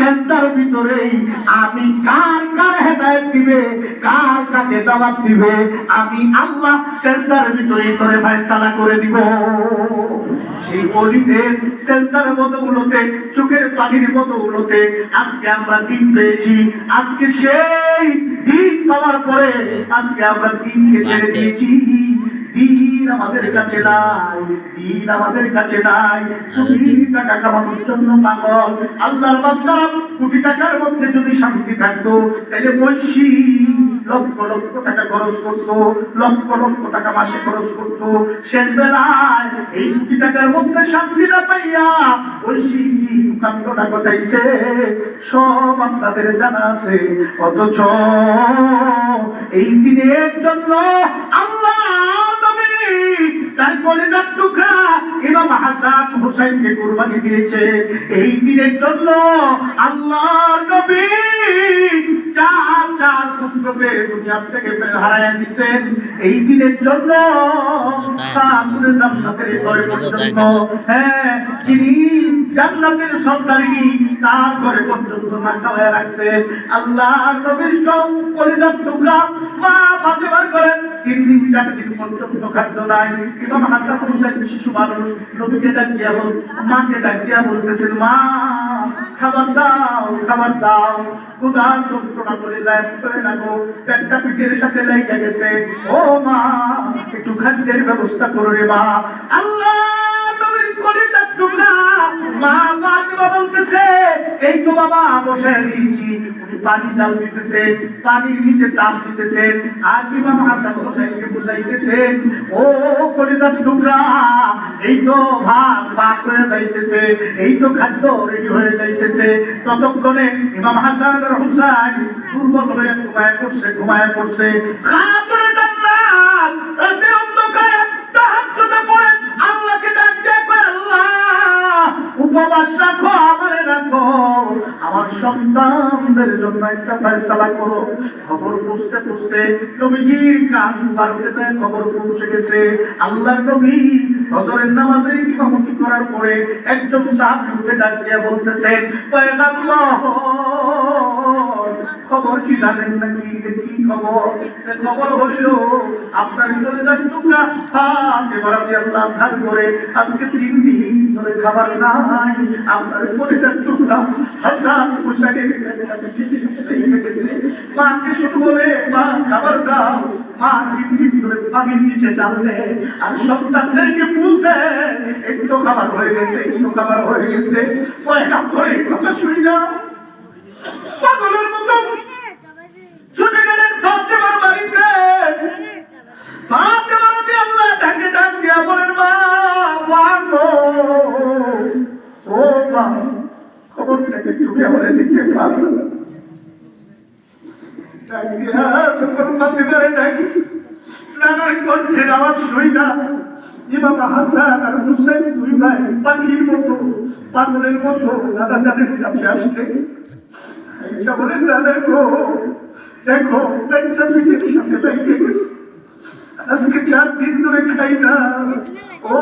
সেজদার ভিতরেই আমি কার কার হেদায়েত দিবে, কার কাকে দাওয়াত দিবে, আমি আল্লাহ সেজদার ভিতরেই করে ফয়সালা করে দিব। সেই ওলিদের সেজদার বদৌলতে, চোখের পানির বদৌলতে আজকে আমরা দিন পেয়েছি। আজকে সেই দিন পাওয়ার পরে আজকে আমরা দিনকে ছেড়ে দিয়েছি। দিন আমাদের কাছে নাই, দিন আমাদের কাছে নাই। কোটি টাকা কামানোর জন্য পাগল। আল্লাহর বান্দা, কোটি টাকার মধ্যে যদি শান্তি থাকতো তাহলে বলছি লক্ষ লক্ষ টাকা খরচ করতো, লক্ষ লক্ষ টাকা মাসে খরচ করতো। শেষ বেলায় এই কোটি টাকার মধ্যে শান্তি না পাইয়া বলছি কি কাণ্ডটা ঘটাইছে সব আপনাদের জানা আছে। অথচ এই দিনের জন্য আল্লাহ তার কলেজার টুকরা ইমাম হাসান হুসাইনকে কুরবানি দিয়েছে। এই দিনের জন্য আল্লাহর নবী চার চার পুত্রকে দুনিয়া থেকে হারায়া দিয়েছেন। এই দিনের জন্য জান্নাতের ঘরে পর্যন্ত, হ্যাঁ, যিনি জান্নাতের সন্তানী তার ঘরে পর্যন্ত না খাওয়া রাখছে। আল্লাহর নবীর সব কলেজার টুকরা মা ফাতেমার ঘরে 3 দিন 4 দিন পর্যন্ত খাদ্য নাই। ইমাম হাসান হুসাইন শিশু মানুষ, নবীকে ডাক দিয়া মাকে ডাক দিয়া বলতেছেন, মা খাবার দাও, খাবার দাও, ক্ষুধার যন্ত্রণা করে যায় লাগো, পেটটা পিঠের সাথে লেগে গেছে, ও মা একটু খাদ্যের ব্যবস্থা করো রে মা। আল্লাহ নবীর কলিজার টুকরা মা ফাতেমা বলতেছে, এই তো বাবা বসে দিয়েছি। পানি জাল দিতেছে, পানির নিচে তাপ দিতেছেন, আর ইমাম হাসান হোসেনকে বুঝাইতেছেন, ও কলিজার টুকরা এই তো ভাত পাক হয়ে যাইতেছে, এই তো খাদ্য রেডি হয়ে যাইতেছে। ততক্ষণে ইমাম হাসান আর হুসাইন দুর্বল হয়ে ঘুমায় পড়ছে। খাতুনে জান্নাত রাতে অন্ধকারে তাহাজ্জুদে পড়ে আল্লাহকে ডাক দিয়ে কয়, আল্লাহ উপবাস রাখো, আমারে রাখো, আমার সন্তানদের জন্য একটা ফয়সালা করো। খবর বুঝতে বুঝতে নবীজির কান বাড়তে যায়, খবর পৌঁছে গেছে। আল্লাহর নবী ফজরের নামাজে ইমামতি করার পরে একজন সাহাবীকে ডাক দিয়ে বলতেছেন, পয়গম্বর খবর কি জানেন নাকি? যে কি খবর? সে খবর হইল আপনার কলিজার টুকরা ফাতেমা রাদিয়াল্লাহু আনহা করে আজকে 3 দিন ধরে খাবার নাই। আপনার কলিজার টুকরা হাসান হুসাইনের মাকে শুধু বলে, মা খাবার দাও, মা 3 দিন ধরে পানির নিচে জানলে আর সন্তানদেরকে বুঝতে একটু খাবার হয়ে গেছে, একটু খাবার হয়ে গেছে। পয়গম্বরের কথা শুনি না পাগলের মতো ছুটে গেলেন ফাতেমার বাড়িতে। ফাতেমা রাদিয়াল্লাহু তাকে ডাক দিয়া বলেন, মা গো, ও মা খবরটাকে তুমি আমারে দিতে পারো না? ডাক দিয়া যখন ফাতেমারে ডাকি নানার কণ্ঠের আওয়াজ শুই না, ইমাম হাসান আর হুসাইন 2 ভাই পাখির মতো পাগলের মতো দাদা দাদের কাছে আসলে এইটা বলেন, দাদা গো দেখো পেটটা পিঠের সাথে লেগে গেছে, আজকে 4 দিন ধরে খাই না। ও